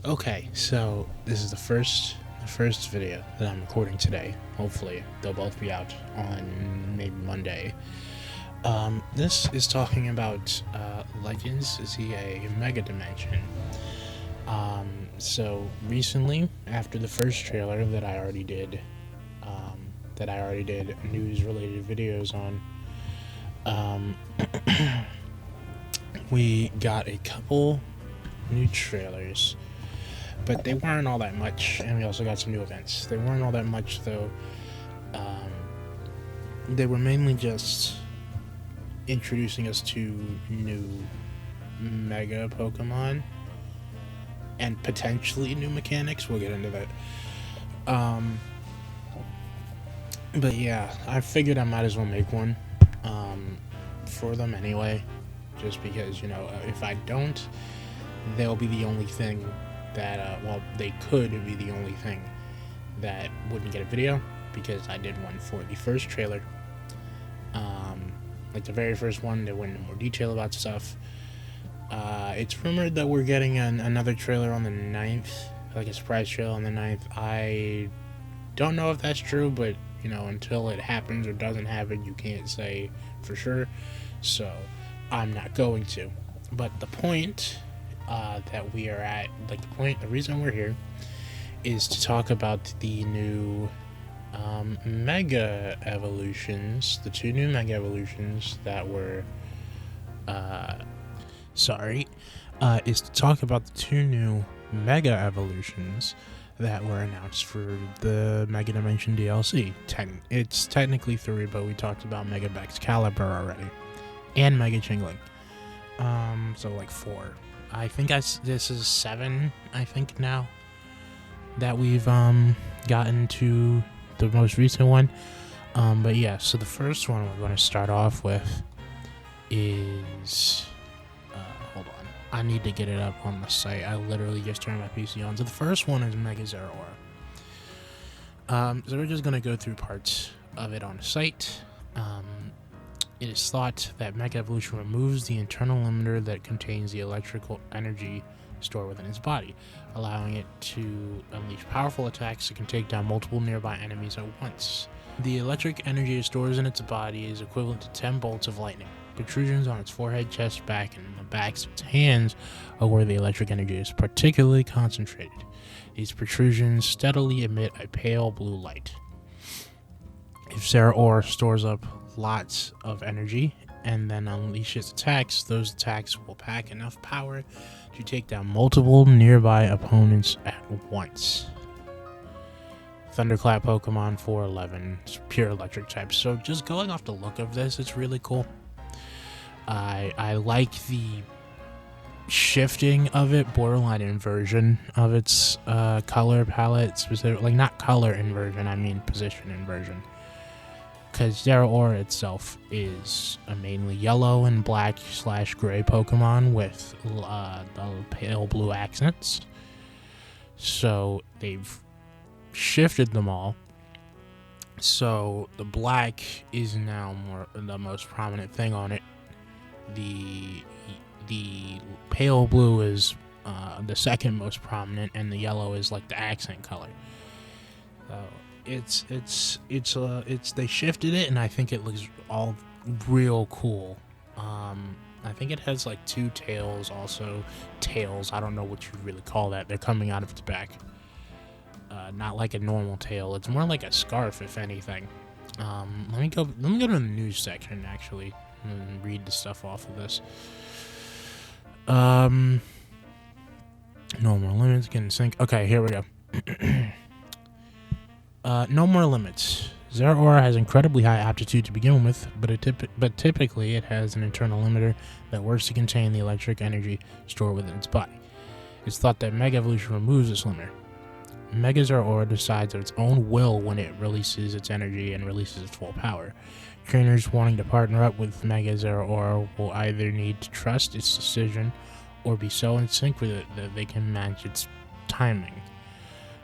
Okay, so this is the first video that I'm recording today. Hopefully, they'll both be out on maybe Monday. This is talking about Legends ZA Mega Dimension. So recently, after the first trailer that I already did news-related videos on, we got a couple new trailers, but they weren't all that much, and we also got some new events. They weren't all that much, though. They were mainly just introducing us to new Mega Pokemon and potentially new mechanics. We'll get into that. But yeah, I figured I might as well make one for them anyway, just because, if I don't, they'll be the only thing that, they could be the only thing that wouldn't get a video, because I did one for the first trailer. Like the very first one, they went into more detail about stuff. It's rumored that we're getting another trailer on the 9th, like a surprise trailer on the 9th. I don't know if that's true, but, until it happens or doesn't happen, you can't say for sure. So, I'm not going to. But the point that we are at, the reason we're here is to talk about the new Mega Evolutions, the two new Mega Evolutions that were, is to talk about the two new Mega Evolutions that were announced for the Mega Dimension DLC. It's technically 3, but we talked about Mega Excalibur already, and Mega Chingling. So 4. I think this is 7, I think, now that we've gotten to the most recent one. But yeah, so the first one we're going to start off with is... hold on. I need to get it up on the site. I literally just turned my PC on. So the first one is Mega Zeraora. So we're just going to go through parts of it on the site. It is thought that Mega Evolution removes the internal limiter that contains the electrical energy stored within its body, allowing it to unleash powerful attacks that can take down multiple nearby enemies at once. The electric energy it stores in its body is equivalent to 10 bolts of lightning. Protrusions on its forehead, chest, back, and the backs of its hands are where the electric energy is particularly concentrated. These protrusions steadily emit a pale blue light. If Zeraora stores up lots of energy and then unleashes attacks, those attacks will pack enough power to take down multiple nearby opponents at once. Thunderclap Pokemon 411, it's pure electric type. So just going off the look of this, it's really cool. I like the shifting of it, borderline inversion of its color palette, specifically, not color inversion, I mean position inversion. Because Zeraora itself is a mainly yellow and black / gray Pokemon with the pale blue accents. So they've shifted them all. So the black is now the most prominent thing on it. The pale blue is the second most prominent, and the yellow is like the accent color. They shifted it, and I think it looks all real cool. I think it has 2 tails, also tails. I don't know what you really call that. They're coming out of its back. Not like a normal tail. It's more like a scarf, if anything. Let me go to the news section actually and read the stuff off of this. No more limits, getting sync. Okay, here we go. No more limits. Zeraora has incredibly high aptitude to begin with, but typically it has an internal limiter that works to contain the electric energy stored within its body. It's thought that Mega Evolution removes this limiter. Mega Zeraora decides of its own will when it releases its energy and releases its full power. Trainers wanting to partner up with Mega Zeraora will either need to trust its decision or be so in sync with it that they can match its timing.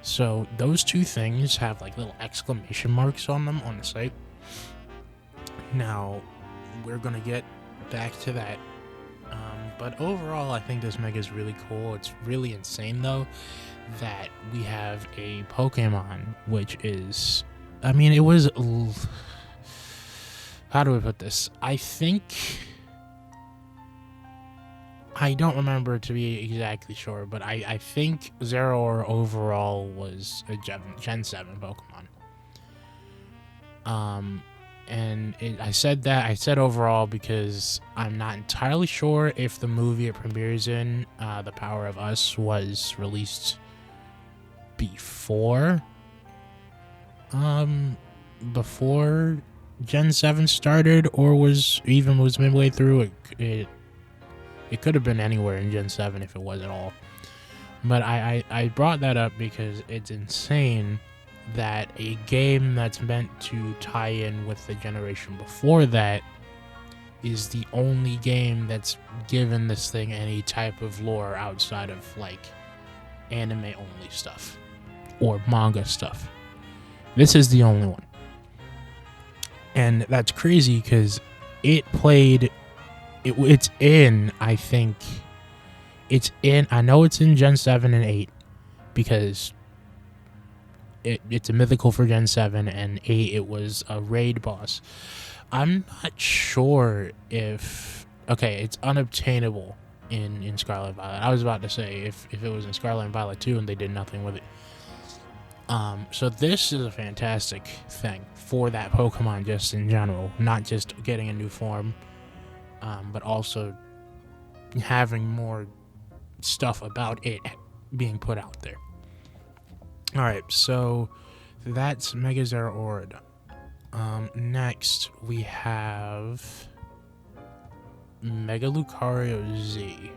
So those two things have little exclamation marks on them on the site. Now, we're going to get back to that But overall, I think this Mega is really cool. It's really insane, though, that we have a Pokemon, which is... I mean, it was... How do I put this? I think... I don't remember to be exactly sure, but I think Zeraora overall was a Gen 7 Pokemon. I said overall because I'm not entirely sure if the movie it premieres in, The Power of Us, was released before Gen 7 started, or was midway through. It could have been anywhere in Gen 7 if it was at all. But I brought that up because it's insane that a game that's meant to tie in with the generation before that is the only game that's given this thing any type of lore outside of, like, anime-only stuff or manga stuff. This is the only one. And that's crazy because it's in, I know it's in Gen 7 and 8 because it's a mythical for Gen 7, and 8 it was a raid boss. I'm not sure if... Okay, it's unobtainable in Scarlet and Violet. I was about to say if it was in Scarlet and Violet 2 and they did nothing with it. So this is a fantastic thing for that Pokemon just in general. Not just getting a new form, but also having more stuff about it being put out there. Alright, so that's Mega Zeraora. Next, we have Mega Lucario Z.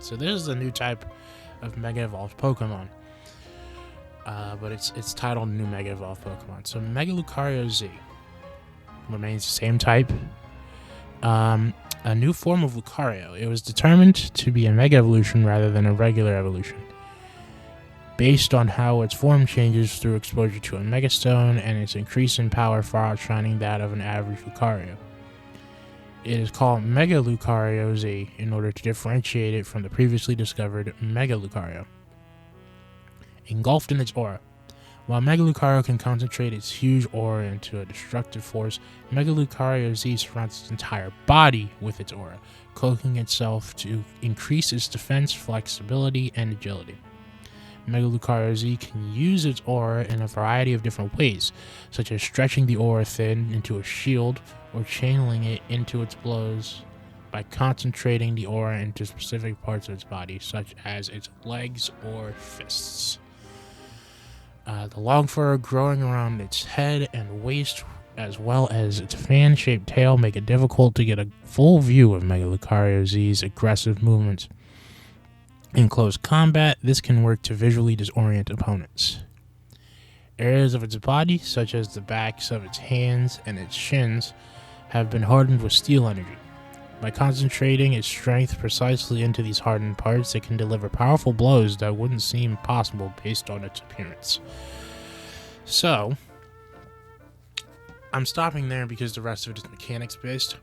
So this is a new type of Mega Evolved Pokemon. But it's titled New Mega Evolved Pokemon. So Mega Lucario Z remains the same type. A new form of Lucario. It was determined to be a Mega Evolution rather than a regular evolution, based on how its form changes through exposure to a Mega Stone and its increase in power far outshining that of an average Lucario. It is called Mega Lucario Z in order to differentiate it from the previously discovered Mega Lucario. Engulfed in its aura. While Mega Lucario can concentrate its huge aura into a destructive force, Mega Lucario Z surrounds its entire body with its aura, cloaking itself to increase its defense, flexibility, and agility. Mega Lucario Z can use its aura in a variety of different ways, such as stretching the aura thin into a shield or channeling it into its blows by concentrating the aura into specific parts of its body, such as its legs or fists. The long fur growing around its head and waist, as well as its fan-shaped tail, make it difficult to get a full view of Mega Lucario Z's aggressive movements. In close combat, this can work to visually disorient opponents. Areas of its body, such as the backs of its hands and its shins, have been hardened with steel energy. By concentrating its strength precisely into these hardened parts, it can deliver powerful blows that wouldn't seem possible based on its appearance. So, I'm stopping there because the rest of it is mechanics based.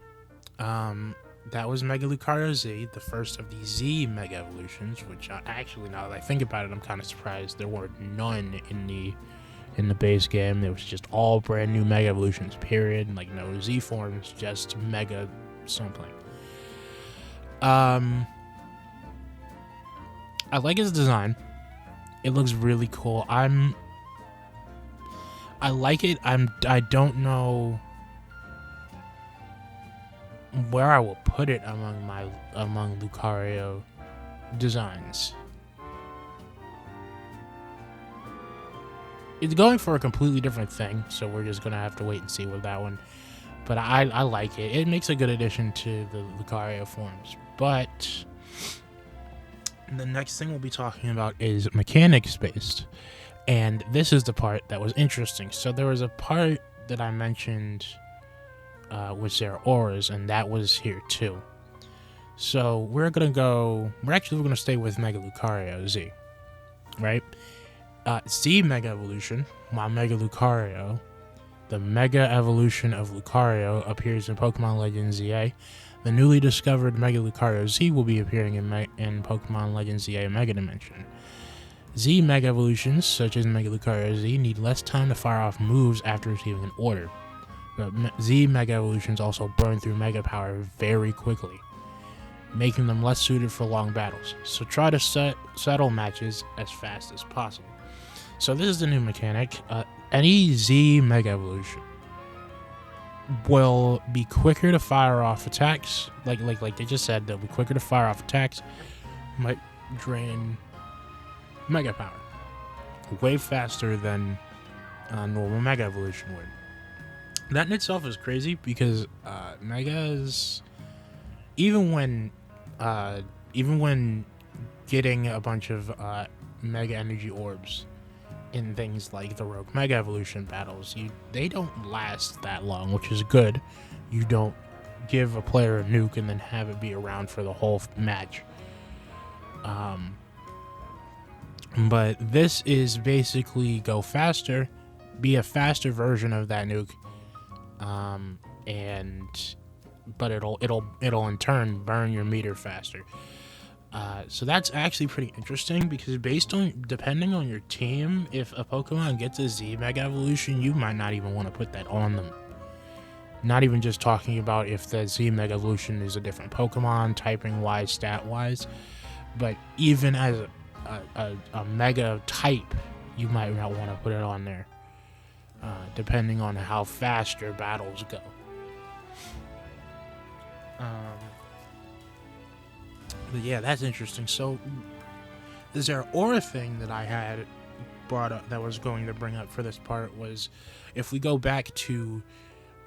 That was Mega Lucario Z, the first of the Z Mega Evolutions, which actually, now that I think about it, I'm kind of surprised there were none in the base game. It was just all brand new Mega Evolutions, period. Like, no Z forms, just Mega something. I like his design. It looks really cool. I like it. I don't know where I will put it among Lucario designs. It's going for a completely different thing, so we're just gonna have to wait and see with that one. But I like it. It makes a good addition to the Lucario forms. But the next thing we'll be talking about is mechanics based. And this is the part that was interesting. So there was a part that I mentioned with Zeraora's, and that was here too. So we're going to stay with Mega Lucario Z, right? Z Mega Evolution, my Mega Lucario, the Mega Evolution of Lucario, appears in Pokemon Legends ZA. The newly discovered Mega Lucario Z will be appearing in Pokemon Legends ZA Mega Dimension. Z Mega Evolutions, such as Mega Lucario Z, need less time to fire off moves after receiving an order. But Z Mega Evolutions also burn through Mega Power very quickly, making them less suited for long battles. So try to settle matches as fast as possible. So this is the new mechanic. Any Z Mega Evolution will be quicker to fire off attacks. Like they just said, they'll be quicker to fire off attacks. Might drain Mega Power way faster than normal Mega Evolution would. That in itself is crazy because Megas, even when getting a bunch of Mega Energy Orbs in things like the Rogue Mega Evolution battles, they don't last that long, which is good. You don't give a player a nuke and then have it be around for the whole match. But this is basically go faster, be a faster version of that nuke, but it'll in turn burn your meter faster. So that's actually pretty interesting because depending on your team, if a Pokemon gets a Z Mega Evolution, you might not even want to put that on them. Not even just talking about if the Z Mega Evolution is a different Pokemon, typing wise, stat wise, but even as a Mega type, you might not want to put it on there, depending on how fast your battles go. But yeah, that's interesting. So the Zeraora thing that I had brought up, that was going to bring up for this part, was if we go back to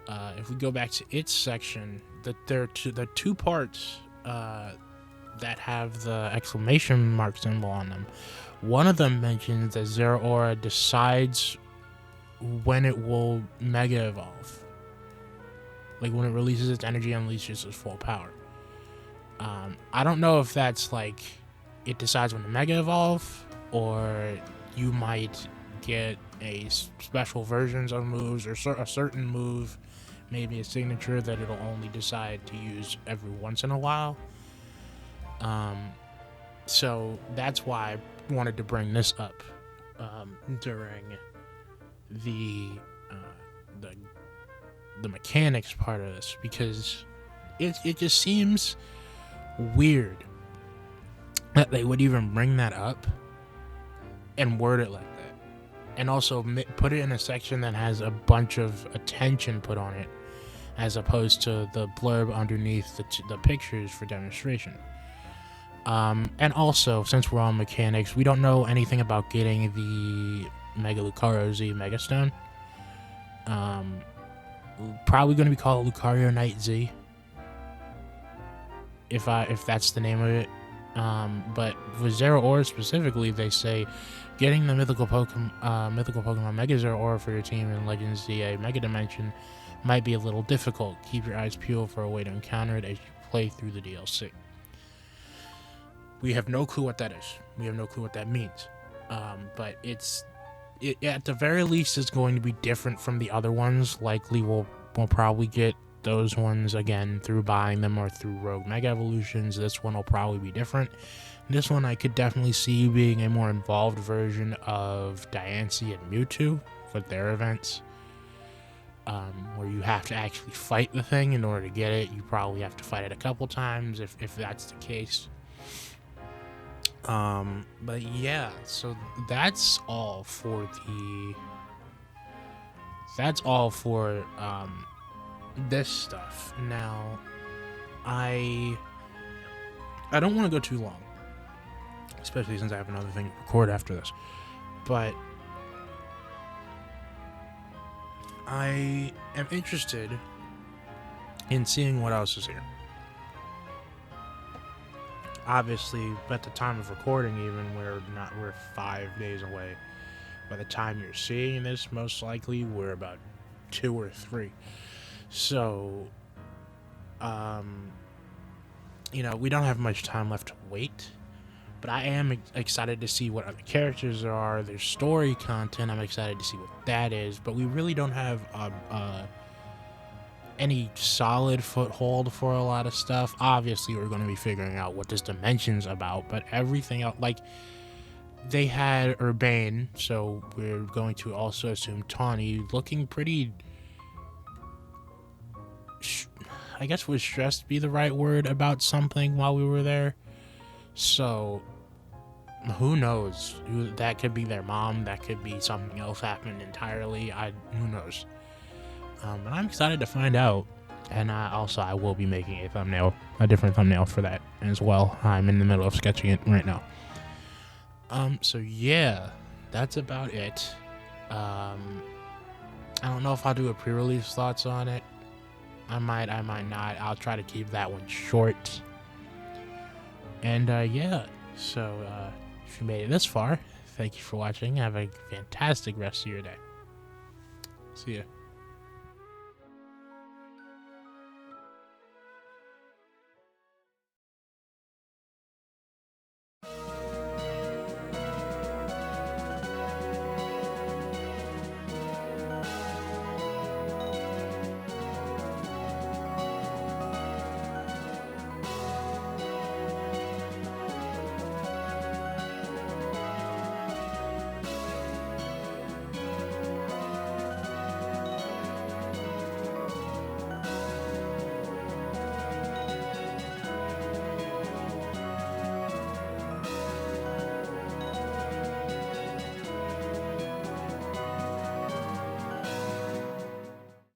its section, that there are the two parts that have the exclamation mark symbol on them. One of them mentions that Zeraora decides when it will Mega Evolve, like when it releases its energy and unleashes its full power. I don't know if that's like it decides when to Mega Evolve, or you might get a special versions of moves, or a certain move, maybe a signature that it'll only decide to use every once in a while. So that's why I wanted to bring this up during the mechanics part of this, because it just seems weird that they would even bring that up and word it like that, and also put it in a section that has a bunch of attention put on it, as opposed to the blurb underneath the pictures for demonstration. And also, since we're on mechanics, we don't know anything about getting the Mega Lucario Z Mega Stone. Probably going to be called Lucario Knight Z, if that's the name of it. But with Zeraora specifically, they say getting the mythical Pokemon Mega Zeraora for your team in Legends ZA Mega Dimension might be a little difficult. Keep your eyes peeled for a way to encounter it as you play through the DLC. We have no clue what that is. We have no clue what that means. But at the very least, it's going to be different from the other ones. Likely, we'll probably get those ones again through buying them or through Rogue Mega Evolutions. This one will probably be different. This one I could definitely see being a more involved version of Diancie and Mewtwo for their events, where you have to actually fight the thing in order to get it. You probably have to fight it a couple times if that's the case. But yeah, so that's all for this stuff. Now, I don't want to go too long, especially since I have another thing to record after this, but I am interested in seeing what else is here. Obviously, at the time of recording, even we're 5 days away. By the time you're seeing this, most likely we're about 2 or 3. So, we don't have much time left to wait. But I am excited to see what other characters there are. There's story content. I'm excited to see what that is. But we really don't have any solid foothold for a lot of stuff. Obviously, we're going to be figuring out what this dimension's about, but everything else, like, they had Urbane, so we're going to also assume Tawny looking pretty, I guess would stressed be the right word, about something while we were there. So who knows? That could be their mom, that could be something else happened entirely. Who knows? But I'm excited to find out. And also, I will be making a different thumbnail for that as well. I'm in the middle of sketching it right now. So yeah, that's about it. I don't know if I'll do a pre-release thoughts on it. I might not. I'll try to keep that one short. And yeah, so if you made it this far, thank you for watching. Have a fantastic rest of your day. See ya.